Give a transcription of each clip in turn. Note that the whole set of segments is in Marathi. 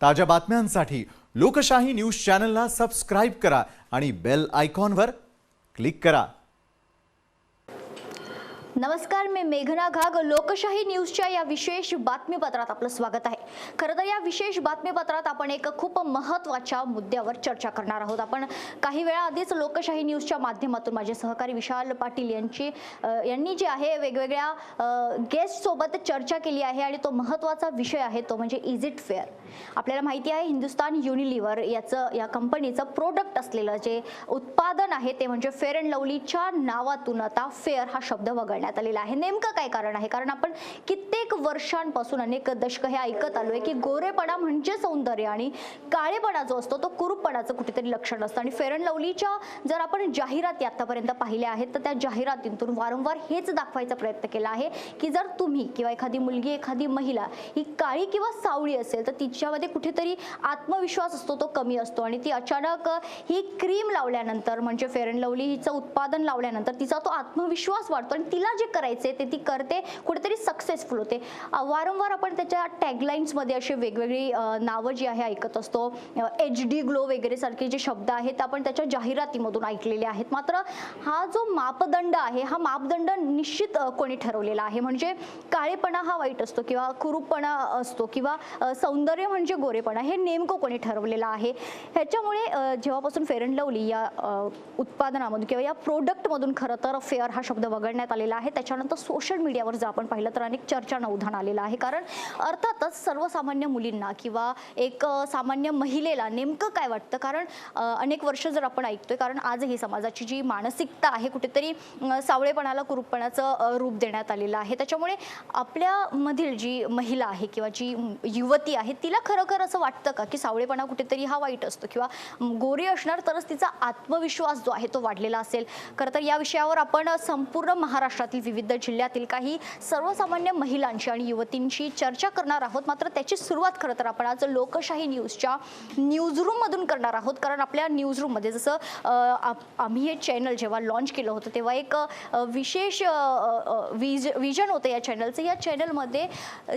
ताज्या बातम्यांसाठी लोकशाही न्यूज चॅनलला सबस्क्राइब करा आणि बेल आयकॉनवर क्लिक करा। नमस्कार, मी मेघना घाग। लोकशाही न्यूजच्या या विशेष बातमीपत्रात आपलं स्वागत आहे। खरं तर या विशेष बातमीपत्रात आपण एक खूप महत्त्वाच्या मुद्द्यावर चर्चा करणार आहोत। आपण काही वेळा आधीच लोकशाही न्यूजच्या माध्यमातून माझे सहकारी विशाल पाटील यांनी जे आहे वेगवेगळ्या गेस्ट सोबत चर्चा केली आहे आणि तो महत्त्वाचा विषय आहे तो म्हणजे इज इट फेअर। आपल्याला माहिती आहे हिंदुस्तान युनिलिव्हर या कंपनीचं प्रोडक्ट असलेलं जे उत्पादन आहे ते म्हणजे फेअर अँड लवलीच्या नावातून आता फेअर हा शब्द वगळण्यात आलेला आहे। नेमकं काय कारण आहे? कारण आपण कित्येक वर्षांपासून अनेक दशक हे ऐकत आलोय की गोरेपणा म्हणजे सौंदर्य आणि काळेपणा जो असतो तो कुरूपपणाचं कुठेतरी लक्षण असतं। आणि फेअर अँड लवलीच्या जर आपण जाहिराती आतापर्यंत पाहिल्या आहेत तर त्या जाहिरातींतून वारंवार हेच दाखवायचा प्रयत्न केला आहे की जर तुम्ही किंवा एखादी मुलगी एखादी महिला ही काळी किंवा सावळी असेल तर तिच्यामध्ये कुठेतरी आत्मविश्वास असतो तो कमी असतो आणि ती अचानक ही क्रीम लावल्यानंतर म्हणजे फेअर अँड लवली हिचं उत्पादन लावल्यानंतर तिचा तो आत्मविश्वास वाढतो आणि तिला जे करायचे ते ती करते, कुठेतरी सक्सेसफुल होते। वारंवार आपण त्याच्या टॅगलाइन्स मध्ये असे वेगवेगळी नावं जी आहे ऐकत असतो। HD ग्लो वगैरे सारखे जे शब्द आहेत आपण त्याच्या जाहिरातीमधून ऐकलेले आहेत। मात्र हा जो मापदंड आहे हा मापदंड निश्चित कोणी ठरवलेला आहे? म्हणजे काळेपणा हा वाईट असतो किंवा कुरूपपणा असतो किंवा सौंदर्य म्हणजे गोरेपणा, हे नेमकं कोणी ठरवलेलं आहे? ह्याच्यामुळे जेव्हापासून फेअर अँड लवली या उत्पादनामधून किंवा या प्रोडक्टमधून खरं तर फेअर हा शब्द वगळण्यात आलेला आहे त्याच्यानंतर सोशल मीडियावर जर आपण पाहिलं तर अनेक चर्चांना उधाण आलेलं आहे। कारण अर्थातच सर्वसामान्य मुलींना किंवा एक सामान्य महिलेला नेमकं काय वाटतं? कारण अनेक वर्ष जर आपण ऐकतोय, कारण आजही समाजाची जी मानसिकता आहे कुठेतरी सावळेपणाला कुरूपपणाचं रूप देण्यात आलेलं आहे। त्याच्यामुळे आपल्यामधील जी महिला आहे किंवा जी युवती आहे तिला खरोखर असं वाटतं का की सावळेपणा कुठेतरी हा वाईट असतो किंवा गोरी असणार तरच तिचा आत्मविश्वास जो आहे तो वाढलेला असेल? खरं तर या विषयावर आपण संपूर्ण महाराष्ट्रातील विविध जिल्ह्यातील काही सर्वसामान्य महिलांशी आणि युवतींशी चर्चा करणार आहोत। मात्र त्याची सुरुवात खरं तर आपण आज लोकशाही न्यूजच्या न्यूजरूम मधून करणार आहोत। कारण आपल्या न्यूजरूम मध्ये जसं आम्ही हे चॅनल जेव्हा लॉन्च केलं होतं तेव्हा एक विशेष विजन होतं या चॅनलचं। या चॅनलमध्ये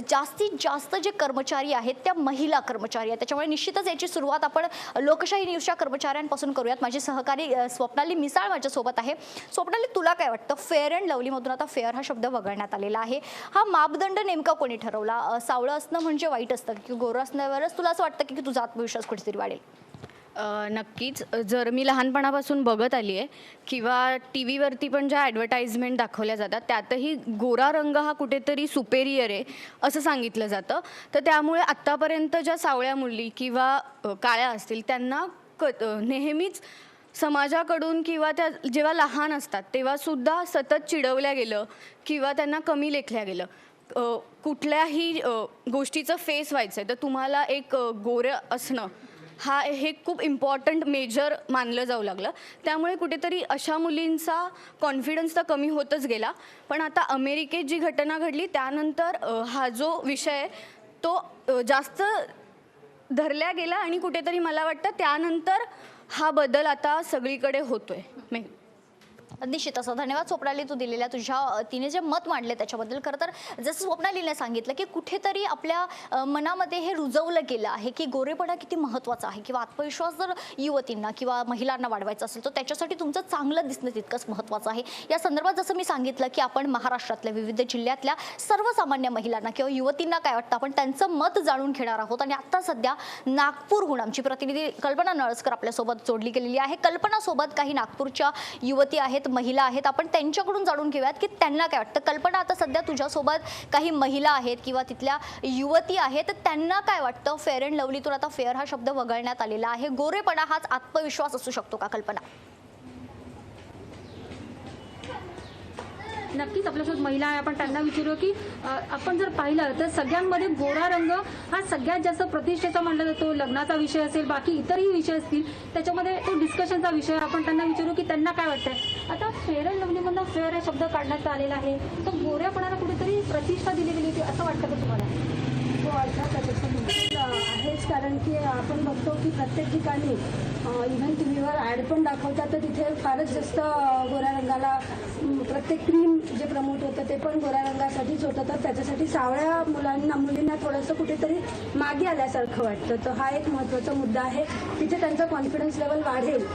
जास्तीत जास्त जे कर्मचारी आहेत त्या महिला कर्मचारी आहेत। त्याच्यामुळे निश्चितच याची सुरुवात आपण लोकशाही न्यूजच्या कर्मचाऱ्यांपासून करूयात। माझी सहकारी स्वप्नाली मिसाळ माझ्यासोबत आहे। स्वप्नाली, तुला काय वाटतं? फेअर अँड लवली मधून आता फेअर हा शब्द वगळण्यात आलेला आहे, हा मापदंड नेमका कोणी ठरवला? सावळं असणं म्हणजे वाईट असतं की गोरं असण्यावरच तुला असं वाटतं की तुझा आत्मविश्वास कुठेतरी वाढेल? नक्कीच। जर मी लहानपणापासून बघत आली आहे किंवा टी व्हीवरती पण ज्या ॲडव्हर्टाइजमेंट दाखवल्या जातात त्यातही गोरा रंग हा कुठेतरी सुपेरियर आहे असं सांगितलं जातं। तर त्यामुळे आत्तापर्यंत ज्या सावळ्या मुली किंवा काळ्या असतील त्यांना नेहमीच समाजाकडून किंवा त्या जेव्हा लहान असतात तेव्हासुद्धा सतत चिडवल्या गेलं किंवा त्यांना कमी लेखल्या गेलं। कुठल्याही गोष्टीचं फेस व्हायचं आहे तर तुम्हाला एक गोरं असणं हे खूप इम्पॉर्टंट मेजर मानलं जाऊ लागलं। त्यामुळे कुठेतरी अशा मुलींचा कॉन्फिडन्स तर कमी होतच गेला। पण आता अमेरिकेत जी घटना घडली त्यानंतर हा जो विषय तो जास्त धरला गेला आणि कुठेतरी मला वाटतं त्यानंतर हा बदल आता सगळीकडे होतोय। निश्चित असं धन्यवाद स्वप्नाली, तू दिलेल्या तिने जे मत मांडले त्याच्याबद्दल। खरं तर जसं स्वप्नालीने सांगितलं की कुठेतरी आपल्या मनामध्ये हे रुजवलं गेलं आहे की गोरेपणा किती महत्त्वाचा आहे किंवा आत्मविश्वास जर युवतींना किंवा महिलांना वाढवायचा असेल तर त्याच्यासाठी तुमचं चांगलं दिसणं तितकंच महत्त्वाचं आहे। या संदर्भात जसं मी सांगितलं की आपण महाराष्ट्रातल्या विविध जिल्ह्यातल्या सर्वसामान्य महिलांना किंवा युवतींना काय वाटतं आपण त्यांचं मत जाणून घेणार आहोत। आणि आता सध्या नागपूरहून आमची प्रतिनिधी कल्पना नळसकर आपल्यासोबत जोडली गेलेली आहे। कल्पनासोबत काही नागपूरच्या युवती आहेत, महिला आहेत, आपण त्यांच्याकडून जाणून घेऊयात की त्यांना काय वाटतं। कल्पना, आता सध्या तुझ्यासोबत काही महिला आहेत किंवा तिथल्या युवती आहेत, त्यांना काय वाटतं? फेअर अँड लवलीतून आता फेअर हा शब्द वगळण्यात आलेला आहे, गोरेपणा हाच आत्मविश्वास असू शकतो का? कल्पना, नक्कीच आपल्यासोबत महिला आहे, आपण त्यांना विचारू की आपण जर पाहिलं तर सगळ्यांमध्ये गोरा रंग हा सगळ्यात जास्त प्रतिष्ठेचा मानला जातो। लग्नाचा विषय असेल, बाकी इतरही विषय असतील त्याच्यामध्ये तो डिस्कशनचा विषय। आपण त्यांना विचारू की त्यांना काय वाटतंय? आता फेअर अँड लवलीमधून फेअर हा शब्द काढण्यात आलेला आहे, तर गोऱ्यापणाला कुठेतरी प्रतिष्ठा दिली गेली होती असं वाटतं का तुम्हाला? हो, अर्थात आहेच, कारण की आपण बघतो की प्रत्येक ठिकाणी इव्हन टी व्हीवर ॲड पण दाखवतात, तर तिथे फारच जास्त गोऱ्या रंगाला प्रत्येक क्रीम जे प्रमोट होतं ते पण गोऱ्या रंगासाठीच होतं. तर त्याच्यासाठी सावळ्या मुलींना थोडंसं कुठेतरी मागे आल्यासारखं वाटतं. तर हा एक महत्त्वाचा मुद्दा आहे. तिथे त्यांचा कॉन्फिडन्स लेवल वाढेल,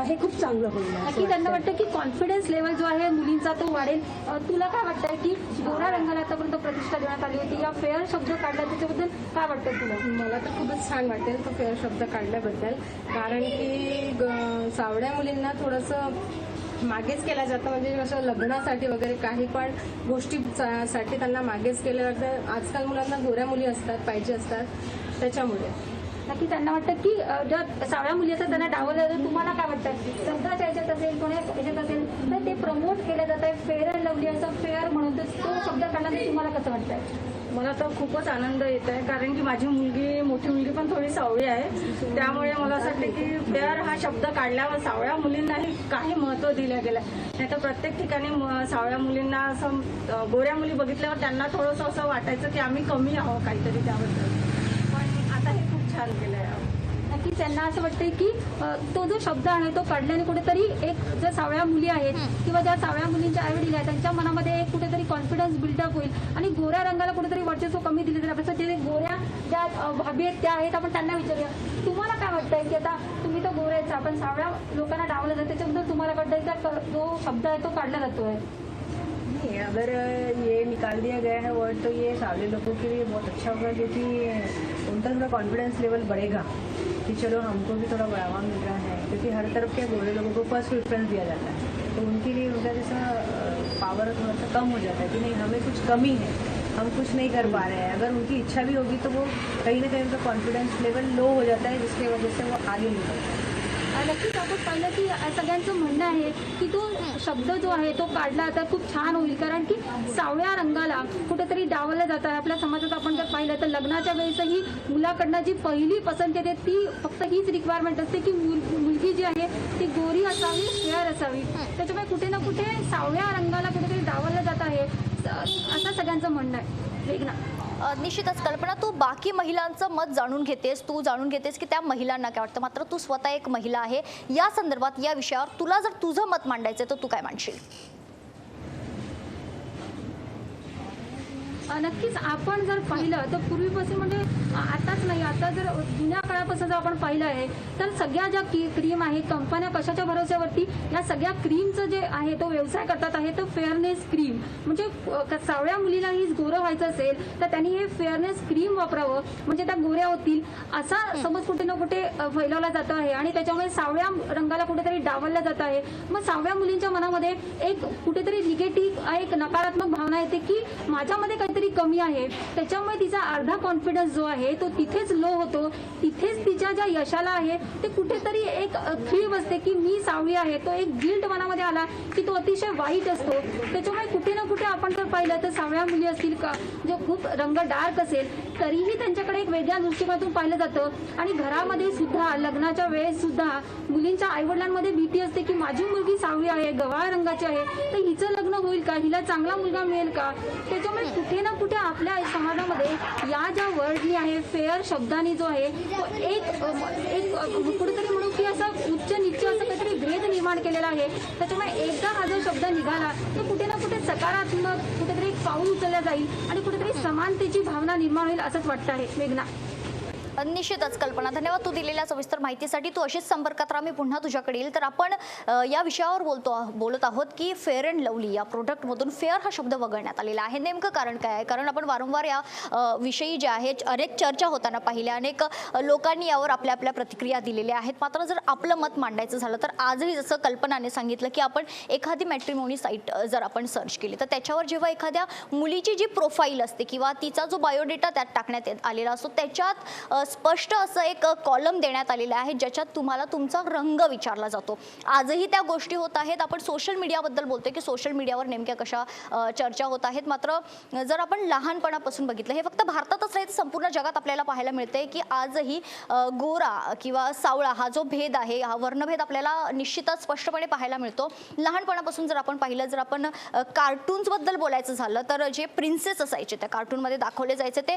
हे खूप चांगलं होईल असं नक्की त्यांना वाटतं. वाटतं की कॉन्फिडन्स लेवल जो आहे मुलींचा तो वाढेल. तुला काय वाटतंय की गोरा रंगाला आतापर्यंत प्रतिष्ठा देण्यात आली होती, या फेअर शब्द काढला त्याच्याबद्दल काय वाटतं तुला? मला तर खूपच छान वाटेल तो फेअर शब्द काढल्याबद्दल, कारण की सावळ्या मुलींना थोडंसं मागेच केलं जातं. म्हणजे कसं लग्नासाठी वगैरे काही पण गोष्टीसाठी त्यांना मागेच केलं जातं. आजकाल मुलांना गोऱ्या मुली असतात, पाहिजे असतात, त्याच्यामुळे नक्की त्यांना वाटतं की ज्या सावळ्या मुली असतात त्यांना डावलं जातं. तुम्हाला काय वाटतं? लग्नाच्या याच्यात असेल, कोणा याच्यात असेल, तर ते प्रमोट केलं जात आहे फेअर अँड लवली असं फेअर म्हणून. तर तो शब्द काढल्यानंतर तुम्हाला कसं वाटतंय? मला तर खूपच आनंद येत आहे, कारण की माझी मोठी मुलगी पण थोडी सावळी आहे. त्यामुळे मला असं वाटतं की फेअर हा शब्द काढल्यावर सावळ्या मुलींनाही काही महत्त्व दिलं गेलं. नाही तर प्रत्येक ठिकाणी सावळ्या मुलींना असं गोऱ्या मुली बघितल्यावर त्यांना थोडंसं असं वाटायचं की आम्ही कमी आहोत काहीतरी त्याबद्दल. पण आता हे खूप छान केलं आहे. नक्की त्यांना असं वाटतंय की तो जो शब्द आहे तो काढल्याने कुठेतरी एक ज्या सावळ्या मुली आहेत किंवा ज्या सावळ्या मुलींच्या आईवडील आहेत त्यांच्या मनामध्ये एक कुठेतरी कॉन्फिडन्स बिल्डअप होईल आणि गोऱ्या रंगाला कुठेतरी वर्चस्व कमी दिले जाईल. आपल्या जे गोऱ्या ज्या भाभी आहेत त्या आहेत, आपण त्यांना विचारूया. तुम्हाला काय वाटतंय की आता तुम्ही तर गोऱ्याचा, आपण सावळ्या लोकांना डावलं जातं, त्याच्याबद्दल तुम्हाला वाटतंय का जो शब्द आहे तो काढला जातोय? नहीं, अगर ये निकाल दिया गया है वर्ड तो ये सावले लोगों के लिए बहुत अच्छा होगा, क्योंकि उनका थोड़ा कॉन्फिडेंस लेवल बढ़ेगा कि चलो हमको भी थोड़ा बढ़ावा मिल रहा है, क्योंकि हर तरफ के गोरे लोगों को फर्स्ट प्रेफरेंस दिया जाता है. तो उनके लिए उनका जैसा पावर थोड़ा सा कम हो जाता है कि नहीं, हमें कुछ कमी है, हम कुछ नहीं कर पा रहे हैं. अगर उनकी इच्छा भी होगी तो वो कहीं ना कहीं उनका कॉन्फिडेंस लेवल लो हो जाता है, जिसकी वजह से वो आगे नहीं बढ़ते. नक्कीच आपण पाहिलं की सगळ्यांचं म्हणणं आहे की तो शब्द जो आहे तो काढला तर खूप छान होईल, कारण की सावळ्या रंगाला कुठेतरी डावलं जात आहे. आपल्या समाजात आपण जर पाहिलं तर लग्नाच्या वेळेसही मुलाकडनं जी पहिली पसंत येते ती फक्त हीच रिक्वायरमेंट असते की मुलगी जी आहे ती गोरी असावी, फेअर असावी. त्याच्यामुळे कुठे ना कुठे सावळ्या रंगाला कुठेतरी डावलं जात आहे असं सगळ्यांचं म्हणणं आहे. वेगना निश्चितच कल्पना, तू बाकी महिलांचं मत जाणून घेतेस, तू जाणून घेतेस की त्या महिलांना काय वाटतं, मात्र तू स्वतः एक महिला आहे. या संदर्भात या विषयावर तुला जर तुझं मत मांडायचं तर तू काय मांडशील? नक्कीच आपण जर पाहिलं तर पूर्वीपासून म्हणजे आताच नाही, आता जर जुन्या काळापासून जर आपण पाहिलं आहे तर सगळ्या ज्या क्रीम आहेत, कंपन्या कशाच्या भरोश्यावरती या सगळ्या क्रीमचं जे आहे तो व्यवसाय करतात आहे. तर फेअरनेस क्रीम म्हणजे सावळ्या मुलीलाही गोरं व्हायचं असेल तर त्यांनी हे फेअरनेस क्रीम वापरावं, म्हणजे त्या गोऱ्या होतील असा समज कुठे ना कुठे फैलावला जात आहे आणि त्याच्यामुळे सावळ्या रंगाला कुठेतरी डावललं जात आहे. मग सावळ्या मुलींच्या मनामध्ये एक कुठेतरी निगेटिव्ह एक नकारात्मक भावना येते की माझ्यामध्ये काहीतरी कमी आहे. त्याच्यामुळे तिचा अर्धा कॉन्फिडन्स जो आहे तो तिथेच लो होतो. तिथेच तिच्या ज्या यशाला आहे ते कुठेतरी एक खीळ बसते की मी सावळी आहे. तो एक गिल्ट मनामध्ये आला की तो अतिशय वाईट असतो. त्याच्यामुळे कुठे ना कुठे आपण जर पाहिलं तर सावळ्या मुली असतील का जो खूप रंग डार्क असेल तरीही त्यांच्याकडे एक वेगळ्या दृष्टिकोनातून पाहिलं जातं. आणि घरामध्ये सुद्धा लग्नाच्या वेळेस सुद्धा मुलींच्या आईवडिलांमध्ये भीती असते की माझी मुलगी सावळी आहे, गव्हाळ रंगाची आहे, तर हिचं लग्न होईल का, हिला चांगला मुलगा मिळेल का. त्याच्यामुळे कुठे ना कुठे आपल्या समाजामध्ये या ज्या वर्डनी आहे फेअर शब्दानी जो आहे तो एक कुठेतरी म्हणू की असं उच्च नीच असं काहीतरी भेद निर्माण केलेला आहे. त्याच्यामुळे एकदा हा जो शब्द निघाला तर कुठे ना कुठे सकारात्मक कुठेतरी एक पाऊल उचललं जाईल आणि कुठेतरी समानतेची भावना निर्माण होईल असंच वाटतं आहे. मेघना. निश्चितच कल्पना, धन्यवाद तू दिलेल्या सविस्तर माहितीसाठी. तू अशीच संपर्कात राहा, मी पुन्हा तुझ्याकडे येईल. तर आपण या विषयावर बोलत आहोत की फेअर अँड लवली या प्रोडक्टमधून फेअर हा शब्द वगळण्यात आलेला आहे. नेमकं कारण काय आहे? कारण आपण वारंवार या विषयी जे आहे अनेक चर्चा होताना पाहिल्या, अनेक लोकांनी यावर आपल्या आपल्या प्रतिक्रिया दिलेल्या आहेत. मात्र जर आपलं मत मांडायचं झालं तर आजही जसं कल्पनाने सांगितलं की आपण एखादी मॅट्रिमोनी साईट जर आपण सर्च केली तर त्याच्यावर जेव्हा एखाद्या मुलीची जी प्रोफाईल असते किंवा तिचा जो बायोडेटा त्यात टाकण्यात आलेला असतो त्याच्यात स्पष्ट असं एक कॉलम देण्यात आलेला आहे ज्याच्यात तुम्हाला तुमचा रंग विचारला जातो. आजही त्या गोष्टी होत आहेत. आपण सोशल मीडियाबद्दल बोलतोय की सोशल मीडियावर नेमक्या कशा चर्चा होत आहेत. मात्र जर आपण लहानपणापासून बघितलं, हे फक्त भारतातच नाही तर संपूर्ण जगात आपल्याला पाहायला मिळते की आजही गोरा किंवा सावळा हा जो भेद आहे, हा वर्णभेद आपल्याला निश्चितच स्पष्टपणे पाहायला मिळतो. लहानपणापासून जर आपण पाहिलं, जर आपण कार्टून्सबद्दल बोलायचं झालं तर जे प्रिन्सेस असायचे त्या कार्टूनमध्ये दाखवले जायचे ते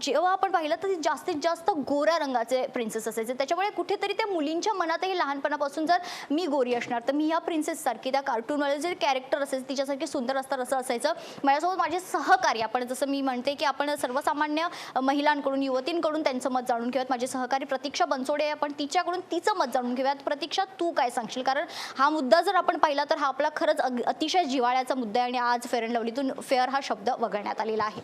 जेव्हा आपण पाहिलं तर ते जास्तीत जास्त गोऱ्या रंगाचे प्रिन्सेस असायचे. त्याच्यामुळे कुठेतरी त्या मुलींच्या मनातही लहानपणापासून जर मी गोरी असणार तर मी या प्रिन्सेस सारखी, त्या कार्टूनमध्ये जे कॅरेक्टर असायचं तिच्यासारखे सुंदर असतात असं असायचं. माझ्यासोबत माझे सहकारी, आपण जसं मी म्हणते की आपण सर्वसामान्य महिलांकडून, युवतींकडून त्यांचं मत जाणून घेऊयात. माझे सहकारी प्रतीक्षा बनसोडे, आपण तिच्याकडून तिचं मत जाणून घेऊयात. प्रतीक्षा, तू काय सांगशील? कारण हा मुद्दा जर आपण पाहिला तर हा आपला खरंच अतिशय जिव्हाळ्याचा मुद्दा आहे आणि आज फेअर अँड लवलीतून फेअर हा शब्द वगळण्यात आलेला आहे.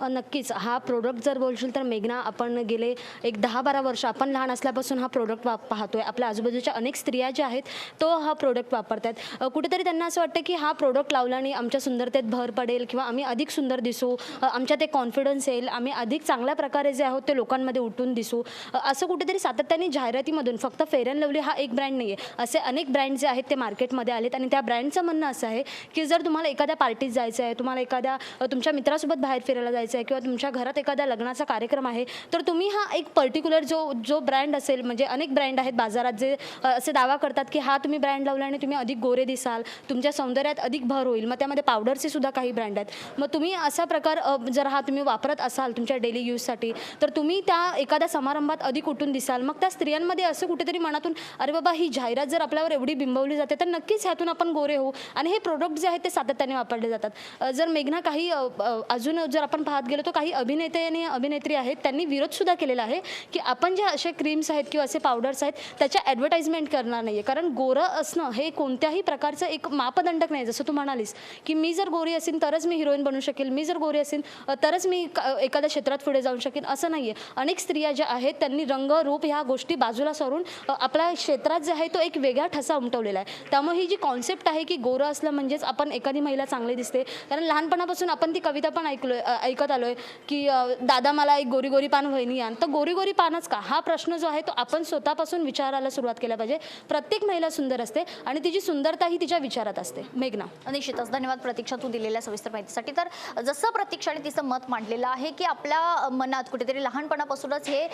नक्कीच हा प्रोडक्ट जर बोलशील तर मेघना, आपण गेले एक 10-12 वर्ष आपण लहान असल्यापासून हा प्रोडक्ट पाहतोय. आपल्या आजूबाजूच्या अनेक स्त्रिया ज्या आहेत तो हा प्रोडक्ट वापरतात. कुठेतरी त्यांना असं वाटतं की हा प्रोडक्ट लावल्याने आमच्या सुंदरतेत भर पडेल किंवा आम्ही अधिक सुंदर दिसू, आमच्यात एक कॉन्फिडन्स येईल, आम्ही अधिक चांगल्या प्रकारे जे आहोत ते लोकांमध्ये उठून दिसू. असं कुठेतरी सातत्याने जाहिरातीमधून, फक्त फेअर अँड लवली हा एक ब्रँड नाही आहे, असे अनेक ब्रँड जे आहेत ते मार्केटमध्ये आलेत. आणि त्या ब्रँडचं म्हणणं असं आहे की जर तुम्हाला एखाद्या पार्टीत जायचं आहे, तुम्हाला एखाद्या तुमच्या मित्रासोबत बाहेर फिरायला जायचं आहे किंवा तुमच्या घरात एखादा लग्नाचा कार्यक्रम आहे, तर तुम्ही हा एक पर्टिक्युलर जो ब्रँड असेल, म्हणजे अनेक ब्रँड आहेत बाजारात जे असे दावा करतात की हा तुम्ही ब्रँड लावल्याने तुम्ही अधिक गोरे दिसाल, तुमच्या सौंदर्यात अधिक भर होईल. मग त्यामध्ये पावडरचे सुद्धा काही ब्रँड आहेत. मग तुम्ही असा प्रकार जर हा तुम्ही वापरत असाल तुमच्या डेली यूजसाठी, तर तुम्ही त्या एखाद्या समारंभात अधिक उठून दिसाल. मग त्या स्त्रियांमध्ये असं कुठेतरी मनातून अरे बाबा ही जाहिरात जर आपल्यावर एवढी बिंबवली जाते तर नक्कीच ह्यातून आपण गोरे होऊ. आणि हे प्रोडक्ट जे आहेत ते सातत्याने वापरले जातात. जर मेघना काही अजून जर आपण पाहत गेलो तर काही अभिनेते आणि अभिनेत्री आहेत त्यांनी विरोध सुद्धा केलेला आहे की आपण जे असे क्रीम्स आहेत किंवा असे पावडर्स आहेत त्याच्या ॲडव्हर्टाइजमेंट करणार नाही आहे. कारण गोरं असणं हे कोणत्याही प्रकारचं एक मापदंडक नाही. जसं तू म्हणालीस की मी जर गोरी असेल तरच मी हिरोईन बनू शकेल, मी जर गोरी असेल तरच मी एखाद्या क्षेत्रात पुढे जाऊ शकेन, असं नाही आहे. अनेक स्त्रिया ज्या आहेत त्यांनी रंग, रूप ह्या गोष्टी बाजूला सोडून आपल्या क्षेत्रात जे आहे तो एक वेगळा ठसा उमटवलेला आहे. त्यामुळे ही जी कॉन्सेप्ट आहे की गोरं असलं म्हणजेच आपण एखादी महिला चांगली दिसते, कारण लहानपणापासून आपण ती कविता पण ऐकत आलोय की दादा मला एक गोरी गोरी पान वहिनी आण. तर गोरी गोरी पानच का, हा प्रश्न जो आहे तो आपण स्वतःपासून विचारायला सुरुवात केला पाहिजे. प्रत्येक महिला सुंदर असते आणि तिची सुंदरता ही तिच्या विचारात असते. मेघना, निश्चितच धन्यवाद प्रतीक्षा तू दिलेल्या सविस्तर माहितीसाठी. तर जसं प्रतीक्षाने तिचं मत मांडलेलं आहे की आपल्या मनात कुठेतरी लहानपणापासूनच हे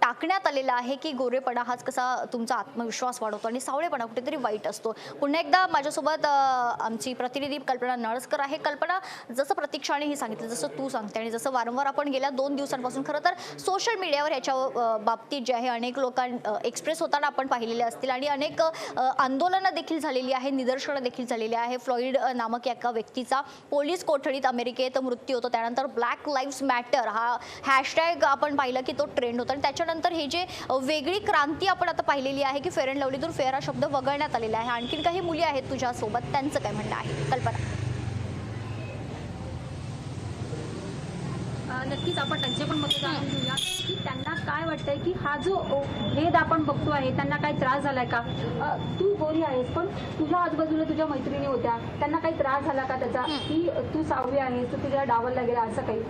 टाकण्यात आलेलं आहे की गोरेपणा हाच कसा तुमचा आत्मविश्वास वाढवतो आणि सावळेपणा कुठेतरी वाईट असतो. पुन्हा एकदा माझ्यासोबत आमची प्रतिनिधी कल्पना नळसकर आहे. कल्पना, जसं प्रतीक्षाने ही सांगितलं, जसं तू सांगते आणि जसं वारंवार आपण गेल्या 2 दिवसांपासून खरं तर सोशल मीडियावर याच्या बाबतीत जे आहे अनेक लोकांना एक्सप्रेस होताना आपण पाहिलेले असतील आणि अनेक आंदोलनं देखील झालेली आहे, निदर्शनं देखील झालेली आहे. फ्लॉइड नामक एका व्यक्तीचा पोलीस कोठडीत अमेरिकेत मृत्यू होतो. त्यानंतर ब्लॅक लाईव्स मॅटर हा हॅशटॅग आपण पाहिलं की तो ट्रेंड होता आणि त्याच्यानंतर हे जे वेगळी क्रांती आपण आता पाहिलेली आहे की फेअर अँड लवलीतून फेअर हा शब्द वगळण्यात आलेला आहे. आणखीन काही मुली आहेत तुझ्यासोबत, त्यांचं काय म्हणणं आहे? कल्पना. नक्कीच आपण त्यांचे पण मत जाणून घेऊया की त्यांना काय वाटतंय की हा जो भेद आपण बघतो आहे त्यांना काही त्रास झालाय का? तू गोरी आहेस पण तुझ्या आजूबाजूला तुझ्या मैत्रिणी होत्या, त्यांना काही त्रास झाला का त्याचा की तू सावळी आहेस, तू तुझ्या डावलला गेला असं काही?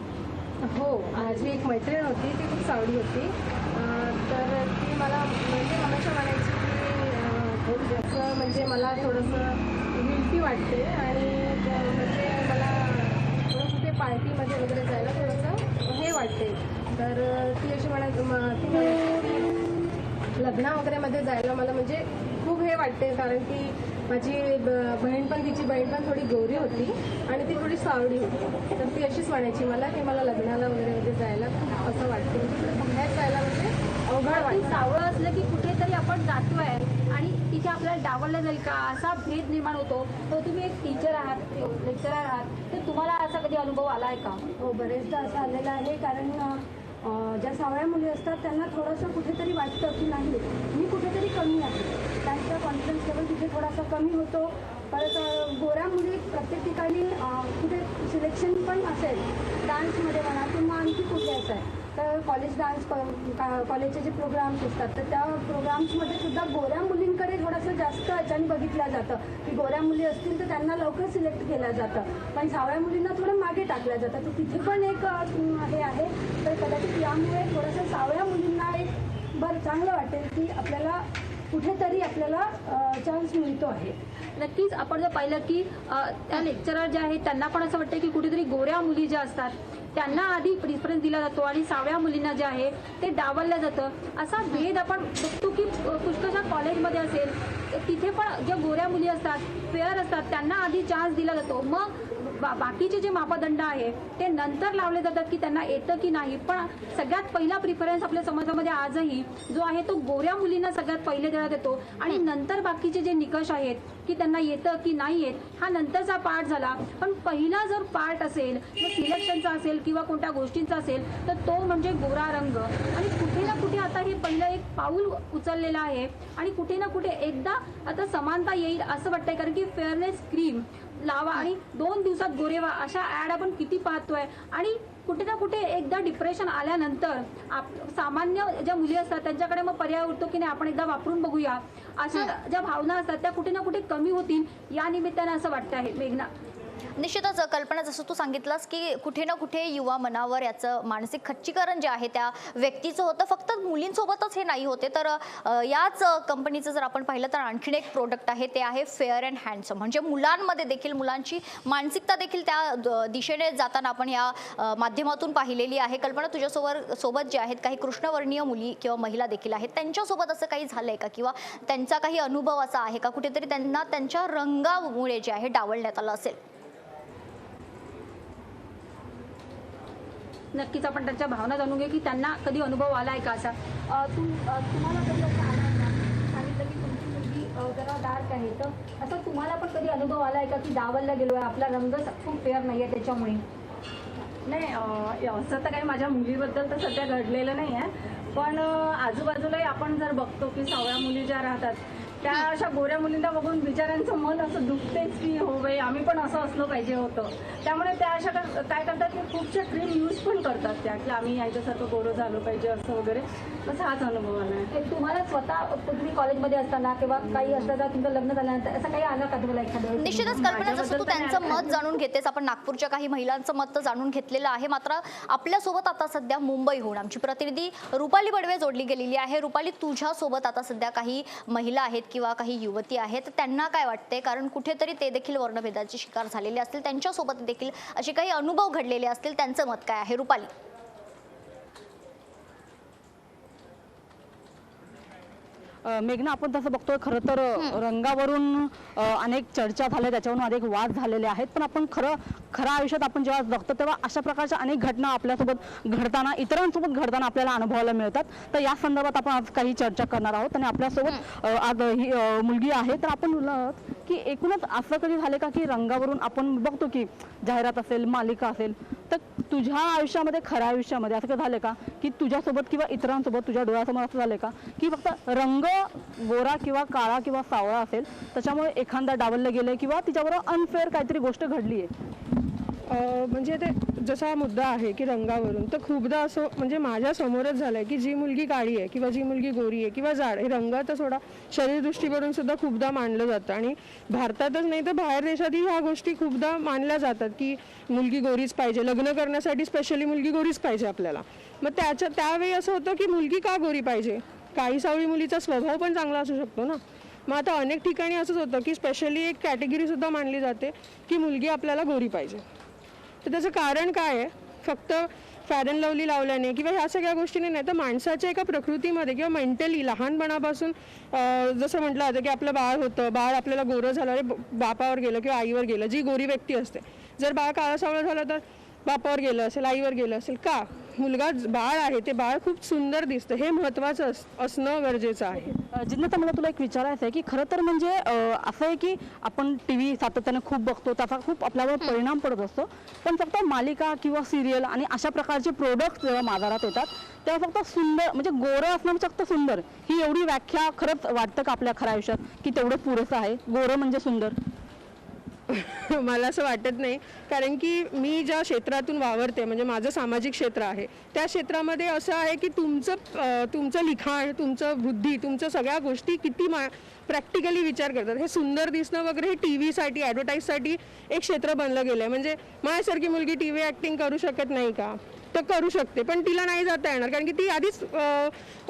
हो, माझी एक मैत्रीण होती, ती खूप सावळी होती. तर ती मला म्हणजे हमेशा म्हणायची की जसं म्हणजे मला थोडंसं गिल्टी वाटते आणि म्हणजे मला थोडंसं ते पार्टीमध्ये वगैरे जायला थोडंसं हे वाटते. तर ती अशी ती लग्न वगैरेमध्ये जायला मला म्हणजे खूप हे वाटते, कारण की माझी बहीण पण, तिची बहीण पण थोडी गोरी होती आणि ती थोडी सावळी होती. तर ती अशीच म्हणायची मला की मला लग्नाला वगैरे जायला असं वाटतं, बाहेर जायला म्हणजे अवघड वाटतं. सावळं असलं की कुठेतरी आपण जातोय आणि तिथे आपल्याला डावललं जाईल का असा भेद निर्माण होतो. तर तुम्ही एक टीचर आहात, लेक्चरर आहात, तर तुम्हाला असा कधी अनुभव आला आहे का? हो, बरेचदा असं आलेलं आहे. कारण ज्या सावळ्या मुली असतात त्यांना थोडंसं कुठेतरी वाटतं की नाही मी कुठेतरी कमी आहे, त्यांचा कॉन्फिडन्स लेवल तिथे थोडासा कमी होतो. परत गोऱ्या मुली प्रत्येक ठिकाणी कुठे सिलेक्शन पण असेल, डान्समध्ये म्हणा किंवा आणखी कुठे असेल तर कॉलेज डान्स, कॉलेजचे जे प्रोग्राम्स असतात तर त्या प्रोग्राम्समध्ये सुद्धा गोऱ्या मुलींकडे थोडंसं जास्त याच्याने बघितलं जातं की गोऱ्या मुली असतील तर त्यांना लवकर सिलेक्ट केलं जातं, पण सावळ्या मुलींना थोडं मागे टाकलं जातं. तर तिथे पण एक हे आहे. तर कदाचित यामुळे थोडंसं सावळ्या मुलींना एक चांगलं वाटेल की आपल्याला कुठेतरी आपल्याला चान्स मिळतो आहे. नक्कीच आपण जर पाहिलं की त्या लेक्चरर जे आहेत त्यांना पण असं वाटतं की कुठेतरी गोऱ्या मुली ज्या असतात त्यांना आधी प्रिफरन्स दिला जातो आणि सावळ्या मुलींना जे आहे ते डावललं जातं. असा भेद आपण बघतो की पुष्कळशा कॉलेजमध्ये असेल तिथे पण ज्या गोऱ्या मुली असतात, फेअर असतात, त्यांना आधी चान्स दिला जातो. मग बाकीचे जे मापदंड आहे ते नंतर लावले जातात की त्यांना येतं की नाही, पण सगळ्यात पहिला प्रिफरन्स आपल्या समाजामध्ये आजही जो आहे तो गोऱ्या मुलींना सगळ्यात पहिले देण्यात येतो आणि नंतर बाकीचे जे निकष आहेत की त्यांना येतं की नाही येत हा नंतरचा पार्ट झाला. पण पहिला जर पार्ट असेल जो सिलेक्शनचा असेल किंवा कोणत्या गोष्टींचा असेल तर तो म्हणजे गोरा रंग. आणि कुठे ना कुठे आता हे पहिलं एक पाऊल उचललेलं आहे आणि कुठे ना कुठे एकदा आता समानता येईल असं वाटतंय, कारण की फेअरनेस क्रीम लावा आणि 2 दिवसात गोरे व्हा अशा ॲड आपण किती पाहतोय. आणि कुठे ना कुठे एकदा डिप्रेशन आल्यानंतर सामान्य ज्या मुली असतात त्यांच्याकडे मग पर्याय उरतो की नाही आपण एकदा वापरून बघूया, अशा ज्या भावना असतात त्या कुठे ना कुठे कमी होतील या निमित्ताने असं वाटतं आहे. मेघना. निश्चितच कल्पना, जसं तू सांगितलंस की कुठे ना कुठे युवा मनावर याचं मानसिक खच्चीकरण जे आहे त्या व्यक्तीचं होतं. फक्त मुलींसोबतच हे नाही होते, तर याच कंपनीचं जर आपण पाहिलं तर आणखीन एक प्रोडक्ट आहे ते आहे फेअर अँड हँडसम. म्हणजे मुलांमध्ये देखील मुलांची मानसिकता देखील त्या दिशेने जाताना आपण या माध्यमातून पाहिलेली आहे. कल्पना, तुझ्यासोबत जे आहेत काही कृष्णवर्णीय मुली किंवा महिला देखील आहेत, त्यांच्यासोबत असं काही झालंय का किंवा त्यांचा काही अनुभव असा आहे का कुठेतरी त्यांना त्यांच्या रंगामुळे जे आहे डावलण्यात आलं असेल? नक्कीच आपण त्यांच्या भावना जाणून घेऊ की त्यांना कधी अनुभव आलाय का असा. तुम्हाला कधी असं आलं का? सांगितलं की तुमची मुलगी जरा डार्क आहे, तर असं तुम्हाला पण कधी अनुभव आलाय का की डावलला गेलो आहे, आपला रंग खूप फेअर नाही आहे त्याच्यामुळे? नाही, असं तर काही माझ्या मुलीबद्दल तर सध्या घडलेलं नाही आहे, पण आजूबाजूलाही आपण जर बघतो की सावळ्या मुली ज्या राहतात त्या अशा गोऱ्या मुलींना बघून बिचाऱ्यांचं मन असं दुखतेच की हो बाई आम्ही पण असं असलं पाहिजे होतं. त्यामुळे त्या अशा काय करतात की खूपशा क्रीम यूज पण करतात त्या की आम्ही याच्यासारखं गोरं झालं पाहिजे असं वगैरे. बस हाच अनुभव आला आहे. तुम्हाला स्वतः तुम्ही कॉलेजमध्ये असताना किंवा काही असताना तुमचं लग्न झाल्यानंतर असं काही आलं का तुम्हाला एखाद्या वेळेस? निश्चितच कल्पना, जसं तू त्यांचं मत जाणून घेतेस, आपण नागपूरच्या काही महिलांचं मत तर जाणून घेतलेलं आहे, मात्र आपल्यासोबत आता सध्या मुंबईहून आमची प्रतिनिधी रुपाली बडवे जोडली गेलेली आहे. रुपाली, तुझ्यासोबत आता सध्या काही महिला आहेत किंवा काही युवती आहेत, त्यांना काय वाटते? कारण कुठेतरी ते देखील वर्णभेदाची शिकार झालेले असतील, त्यांच्यासोबत देखील असे काही अनुभव घडलेले असतील, त्यांचं मत काय आहे? रुपाली. मेघना, आपण तसं बघतोय खरं तर रंगावरून अनेक चर्चा झाल्या, त्याच्यावरून अनेक वाद झालेले आहेत, पण आपण खऱ्या आयुष्यात आपण जेव्हा बघतो तेव्हा अशा प्रकारच्या अनेक घटना आपल्यासोबत घडताना, इतरांसोबत घडताना आपल्याला अनुभवायला मिळतात. तर या संदर्भात आपण आज काही चर्चा करणार आहोत आणि आपल्यासोबत आज ही मुलगी आहे. तर आपण बोललो की एकूणच असं कधी झाले का की रंगावरून आपण बघतो की जाहिरात असेल, मालिका असेल, तर तुझ्या आयुष्यामध्ये, खऱ्या आयुष्यामध्ये असं झालं का की तुझ्यासोबत किंवा इतरांसोबत तुझ्या डोळ्यासमोर असं झालं का की फक्त रंग गोरा किंवा काळा किंवा सावळा असेल त्याच्यामुळे एखादा डावललं गेलं किंवा तिच्याबरोबर अनफेअर काहीतरी गोष्ट घडली आहे? म्हणजे ते जसा मुद्दा आहे की रंगावरून, तर खूपदा असं म्हणजे माझ्या समोरच झालं आहे की जी मुलगी काळी आहे किंवा जी मुलगी गोरी आहे किंवा जाड, हे रंग तर सोडा शरीरदृष्टीवरून सुद्धा खूपदा मानलं जातं. आणि भारतातच नाही तर बाहेर देशातही ह्या गोष्टी खूपदा मानल्या जातात की मुलगी गोरीच पाहिजे, लग्न करण्यासाठी स्पेशली मुलगी गोरीच पाहिजे आपल्याला. मग त्यावेळी असं होतं की मुलगी का गोरी पाहिजे? काही सावळी मुलीचा स्वभाव पण चांगला असू शकतो ना. मग आता अनेक ठिकाणी असंच होतं की स्पेशली एक कॅटेगरीसुद्धा मानली जाते की मुलगी आपल्याला गोरी पाहिजे. तर त्याचं कारण काय आहे? फक्त फेअर अँड लवली लावल्याने किंवा ह्या सगळ्या गोष्टीने नाही, तर माणसाच्या एका प्रकृतीमध्ये किंवा मेंटली लहानपणापासून जसं म्हटलं जातं की आपलं बाळ होतं, बाळ आपल्याला गोरं झालं बापावर गेलं किंवा आईवर गेलं, जी गोरी व्यक्ती असते. जर बाळ काळं सावळं झालं तर बापावर गेलं असेल, आईवर गेलं असेल. का? मुलगा बाळ आहे, ते बाळ खूप सुंदर दिसतं, हे महत्त्वाचं असणं गरजेचं आहे. जिज्ञता, मला तुला एक विचारायचं आहे की खरं तर म्हणजे असं आहे की आपण TV सातत्याने खूप बघतो, त्याचा खूप आपल्यावर परिणाम पडत असतो, पण फक्त मालिका किंवा सिरियल आणि अशा प्रकारचे प्रोडक्ट जेव्हा बाजारात येतात तेव्हा फक्त सुंदर म्हणजे गोरं असणं फक्त सुंदर, ही एवढी व्याख्या खरंच वाटतं का आपल्या खऱ्या आयुष्यात की तेवढं पुरेसं आहे गोरं म्हणजे सुंदर? मला असं वाटत नाही, कारण की मी ज्या क्षेत्रातून वावरते म्हणजे माझं सामाजिक क्षेत्र आहे, त्या क्षेत्रामध्ये असं आहे की तुमचं लिखाण, तुमचं बुद्धी, तुमच्या सगळ्या गोष्टी किती प्रॅक्टिकली विचार करतात. हे सुंदर दिसणं वगैरे हे TV साठी, ॲडव्हर्टाईजसाठी एक क्षेत्र बनलं गेलं आहे. म्हणजे माझ्यासारखी मुलगी TV ॲक्टिंग करू शकत नाही का? तर करू शकते, पण तिला नाही जाता येणार, कारण की ती आधीच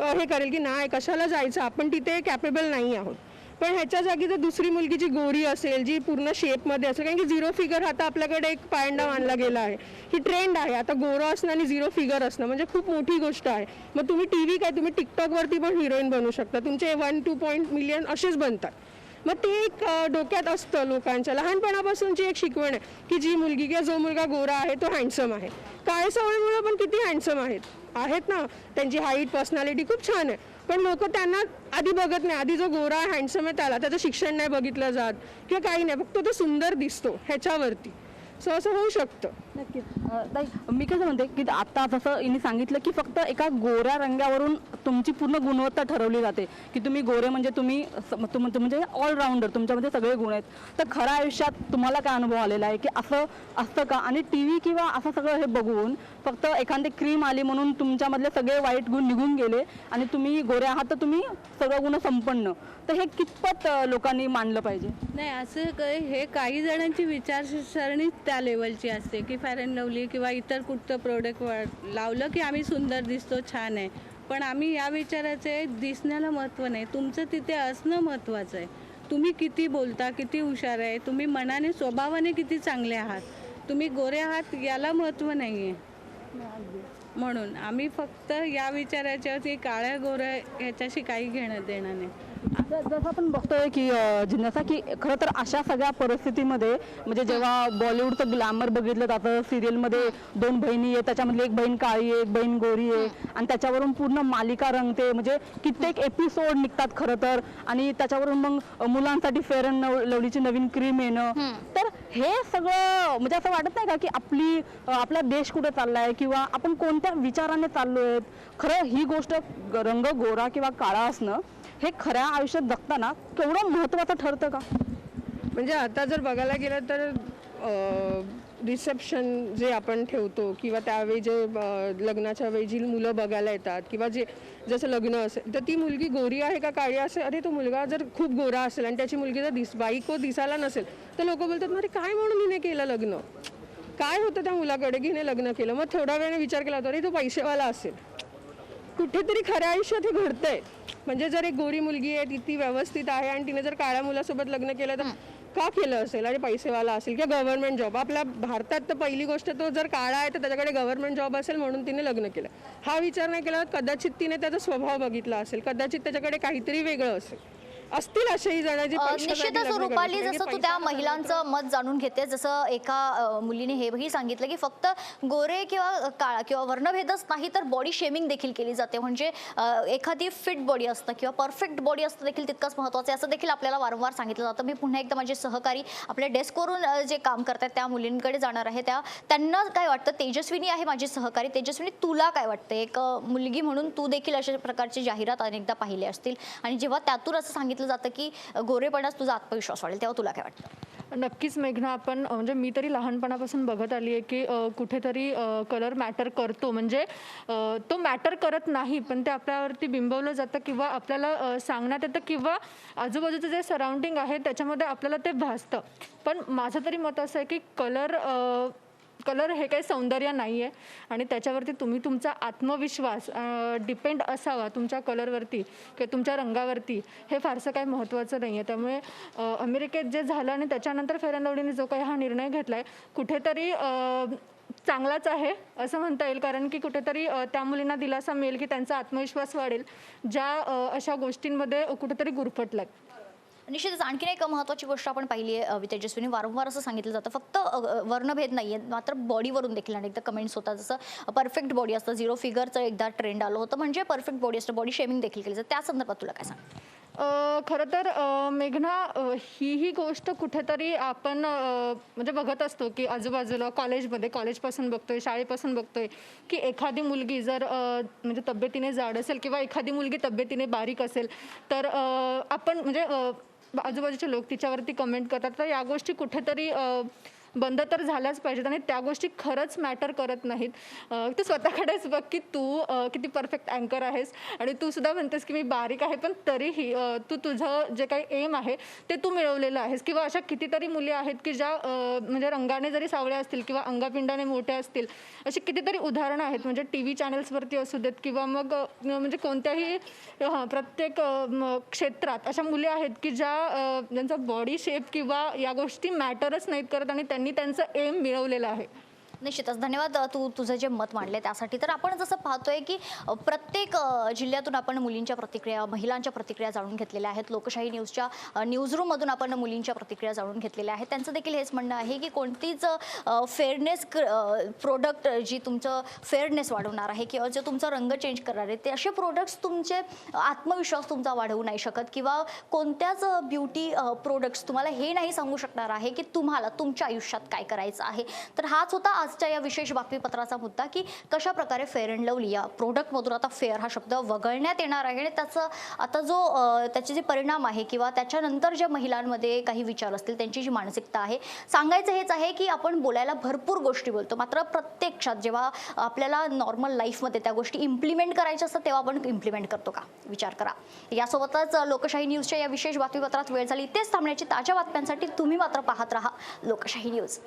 हे करेल की नाही कशाला जायचं, आपण तिथे कॅपेबल नाही आहोत. पण ह्याच्या जागी जर दुसरी मुलगी जी गोरी असेल, जी पूर्ण शेपमध्ये असेल, कारण की 0 फिगर आता आपल्याकडे एक पायंडा मानला गेला आहे, ही ट्रेंड आहे. आता गोरं असणं आणि 0 फिगर असणं म्हणजे खूप मोठी गोष्ट आहे. मग तुम्ही तुम्ही टिकटॉकवरती पण हिरोईन बनू शकता, तुमचे 1-2 मिलियन असेच बनतात. मग ते एक डोक्यात असतं लोकांच्या, लहानपणापासूनची एक शिकवण आहे की जी मुलगी किंवा जो मुलगा गोरा आहे तो हँडसम आहे. काळे सावळे मुलं पण किती हँडसम आहेत ना, त्यांची हाईट पर्सनॅलिटी खूप छान आहे, पण लोक त्यांना आधी बघत नाही. आधी जो गोरा हँडसम आहे त्याचं शिक्षण नाही बघितलं जात किंवा काही नाही, फक्त तो सुंदर दिसतो ह्याच्यावरती. सो असं होऊ शकतं. नक्कीच. ताई, मी कसं म्हणते की आता जसं हिने सांगितलं की फक्त एका गोऱ्या रंगावरून तुमची पूर्ण गुणवत्ता ठरवली जाते की तुम्ही गोरे म्हणजे तुम्ही म्हणजे ऑलराऊंडर, तुमच्यामध्ये सगळे गुण आहेत. तर खऱ्या आयुष्यात तुम्हाला काय अनुभव आलेला आहे की असं असतं का? आणि टी व्ही किंवा असं सगळं हे बघून फक्त एखादी क्रीम आली म्हणून तुमच्यामधले सगळे वाईट गुण निघून गेले आणि तुम्ही गोरे आहात तर तुम्ही सगळं गुण संपन्न, तर हे कितपत लोकांनी मानलं पाहिजे? नाही, असं हे काही जणांची विचारसरणी त्या लेवलची असते की फेअर अँड लवली किंवा इतर कुठचं प्रोडक्ट लावलं की आम्ही सुंदर दिसतो, छान आहे. पण आम्ही या विचाराचे दिसण्याला महत्त्व नाही, तुमचं तिथे असणं महत्त्वाचं आहे. तुम्ही किती बोलता, किती हुशार आहे, तुम्ही मनाने स्वभावाने किती चांगले आहात, तुम्ही गोरे आहात याला महत्त्व नाही आहे. म्हणून आम्ही फक्त या विचाराच्यावरती काळ्या गोऱ्या ह्याच्याशी काही घेणं देणं नाही. जसं आपण बघतोय की जिज्ञासा की खरं तर अशा सगळ्या परिस्थितीमध्ये म्हणजे जेव्हा बॉलिवूडचं ग्लॅमर बघितलं जातं, सिरियलमध्ये 2 बहिणी आहे, त्याच्यामधली एक बहीण काळी आहे, एक बहीण गोरी आहे आणि त्याच्यावरून पूर्ण मालिका रंगते, म्हणजे कित्येक एपिसोड निघतात खरं तर, आणि त्याच्यावरून मग मुलांसाठी फेअर अँड लवलीची नवीन क्रीम येणं. तर हे सगळं म्हणजे असं वाटत नाही का की आपला देश कुठे चाललाय किंवा आपण कोणत्या विचाराने चाललोय? खरं ही गोष्ट रंग गोरा किंवा काळा असणं हे खऱ्या आयुष्यात जगताना केवढं महत्त्वाचं ठरतं का? म्हणजे आता जर बघायला गेलं तर रिसेप्शन जे आपण ठेवतो किंवा त्यावेळी जे लग्नाच्या वेळी जी मुलं बघायला येतात किंवा जे जसं लग्न असेल तर ती मुलगी गोरी आहे का काळी असेल, अरे तो मुलगा जर खूप गोरा असेल आणि त्याची मुलगी जर बाईको दिसायला नसेल तर लोक बोलतात अरे काय म्हणून हिने केलं लग्न, काय होतं त्या मुलाकडे की हिने लग्न केलं. मग थोड्या वेळाने विचार केला तर अरे तो पैसेवाला असेल. कुठेतरी खऱ्या आयुष्यात हे घडतंय. म्हणजे जर एक गोरी मुलगी आहे ती व्यवस्थित आहे आणि तिने जर काळ्या मुलासोबत लग्न केलं तर का केलं असेल, आणि पैसेवाला असेल किंवा गव्हर्नमेंट जॉब. आपल्या भारतात तर पहिली गोष्ट तो जर काळा आहे तर त्याच्याकडे गव्हर्नमेंट जॉब असेल म्हणून तिने लग्न केलं. हा विचार नाही केला, कदाचित तिने त्याचा स्वभाव बघितला असेल, कदाचित त्याच्याकडे काहीतरी वेगळं असेल. असतील अशाही जणांची. निश्चितच रुपाली, जसं तू त्या महिलांचं मत जाणून घेते, जसं एका मुलीने हेही सांगितलं की फक्त गोरे किंवा काळा किंवा वर्णभेदच नाही तर बॉडी शेमिंग देखील केली जाते. म्हणजे एखादी फिट बॉडी असतं किंवा परफेक्ट बॉडी असतं देखील तितकंच महत्त्वाचं आहे असं देखील आपल्याला वारंवार सांगितलं जातं. मी पुन्हा एकदा माझे सहकारी आपल्या डेस्कवरून जे काम करतात त्या मुलींकडे जाणार आहे. त्यांना काय वाटतं? तेजस्विनी आहे माझी सहकारी. तेजस्विनी, तुला काय वाटतं? एक मुलगी म्हणून तू देखील अशा प्रकारची जाहिरात अनेकदा पाहिले असतील आणि जेव्हा त्यातून असं सांगितलं जातं की गोरेपणाच तुझा आत्मविश्वास वाढेल, तेव्हा तुला काय वाटतं? नक्कीच मेघना, आपण म्हणजे मी तरी लहानपणापासून बघत आली आहे की कुठेतरी कलर मॅटर करतो. म्हणजे तो मॅटर करत नाही पण ते आपल्यावरती बिंबवलं जातं किंवा आपल्याला सांगण्यात येतं किंवा आजूबाजूचं जे सराउंडिंग आहे त्याच्यामध्ये आपल्याला ते भासतं. पण माझं तरी मत असं आहे की कलर हे काही सौंदर्य नाही आहे आणि त्याच्यावरती तुम्ही तुमचा आत्मविश्वास डिपेंड असावा तुमच्या कलरवरती किंवा तुमच्या रंगावरती, हे फारसं काही महत्त्वाचं नाही आहे. त्यामुळे अमेरिकेत जे झालं आणि त्याच्यानंतर फेअर अँड लवलीने जो काही हा निर्णय घेतला आहे कुठेतरी चांगलाच आहे असं म्हणता येईल. कारण की कुठेतरी त्या मुलींना दिलासा मिळेल की त्यांचा आत्मविश्वास वाढेल ज्या अशा गोष्टींमध्ये कुठेतरी गुरफटल्यात. निश्चितच आणखीन एक महत्त्वाची गोष्ट आपण पाहिली आहे तेजस्विनी, वारंवार असं सांगितलं जातं फक्त वर्णभेद नाही आहे मात्र बॉडीवरून देखील अनेकदा कमेंट्स होतात. जसं परफेक्ट बॉडी असतं, 0 फिगरचं एकदा ट्रेंड आलं होतं, म्हणजे परफेक्ट बॉडी असतं, बॉडी शेमिंग देखील केली जातं. त्या संदर्भात तुला काय सांग? खरं तर मेघना, ही गोष्ट कुठेतरी आपण म्हणजे बघत असतो की आजूबाजूला कॉलेजपासून बघतोय, शाळेपासून बघतोय की एखादी मुलगी जर म्हणजे तब्येतीने जाड असेल किंवा एखादी मुलगी तब्येतीने बारीक असेल तर आपण म्हणजे आजूबाजूचे लोक तिच्यावरती कमेंट करतात. तर या गोष्टी कुठेतरी बंद तर झाल्याच पाहिजेत आणि त्या गोष्टी खरंच मॅटर करत नाहीत. तू स्वतःकडेच बघ की तू किती परफेक्ट अँकर आहेस आणि तू सुद्धा म्हणतेस की मी बारीक आहे पण तरीही तू तुझं जे काही एम आहे ते तू मिळवलेलं आहेस. किंवा अशा कितीतरी मुली आहेत की ज्या म्हणजे रंगाने जरी सावळ्या असतील किंवा अंगापिंडाने मोठ्या असतील, अशी कितीतरी उदाहरणं आहेत. म्हणजे TV चॅनल्सवरती असू देत किंवा मग म्हणजे कोणत्याही प्रत्येक क्षेत्रात अशा मुली आहेत की ज्यांचा बॉडी शेप किंवा या गोष्टी मॅटरच नाहीत करत आणि त्यांनी त्यांचं एम मिळवलेलं आहे. निश्चितच धन्यवाद तू तुझं जे मत मांडले त्यासाठी. तर आपण जसं पाहतोय की प्रत्येक जिल्ह्यातून आपण मुलींच्या प्रतिक्रिया, महिलांच्या प्रतिक्रिया जाणून घेतलेल्या आहेत. लोकशाही न्यूजच्या न्यूजरूममधून आपण मुलींच्या प्रतिक्रिया जाणून घेतलेल्या आहेत. त्यांचं देखील हेच म्हणणं आहे की कोणतीच फेअरनेस प्रोडक्ट जी तुमचं फेअरनेस वाढवणार आहे किंवा जे तुमचा रंग चेंज करणार आहे ते असे प्रोडक्ट्स तुमचे आत्मविश्वास तुमचा वाढवू नाही शकत किंवा कोणत्याच ब्युटी प्रोडक्ट्स तुम्हाला हे नाही सांगू शकणार आहे की तुम्हाला तुमच्या आयुष्यात काय करायचं आहे. तर हाच होता आजच्या या विशेष बातमीपत्राचा मुद्दा की कशा प्रकारे फेअर अँड लवली या प्रोडक्टमधून आता फेअर हा शब्द वगळण्यात येणार आहे आणि त्याचं आता त्याचे जे परिणाम आहे किंवा त्याच्यानंतर ज्या महिलांमध्ये काही विचार असतील त्यांची जी मानसिकता आहे. सांगायचं हेच आहे की आपण बोलायला भरपूर गोष्टी बोलतो मात्र प्रत्यक्षात जेव्हा आपल्याला नॉर्मल लाईफमध्ये त्या गोष्टी इम्प्लिमेंट करायच्या असतात तेव्हा आपण इम्प्लिमेंट करतो का, विचार करा. यासोबतच लोकशाही न्यूजच्या या विशेष बातमीपत्रात वेळ झाली. इथेच थांबण्याची. ताज्या बातम्यांसाठी तुम्ही मात्र पाहत राहा लोकशाही न्यूज.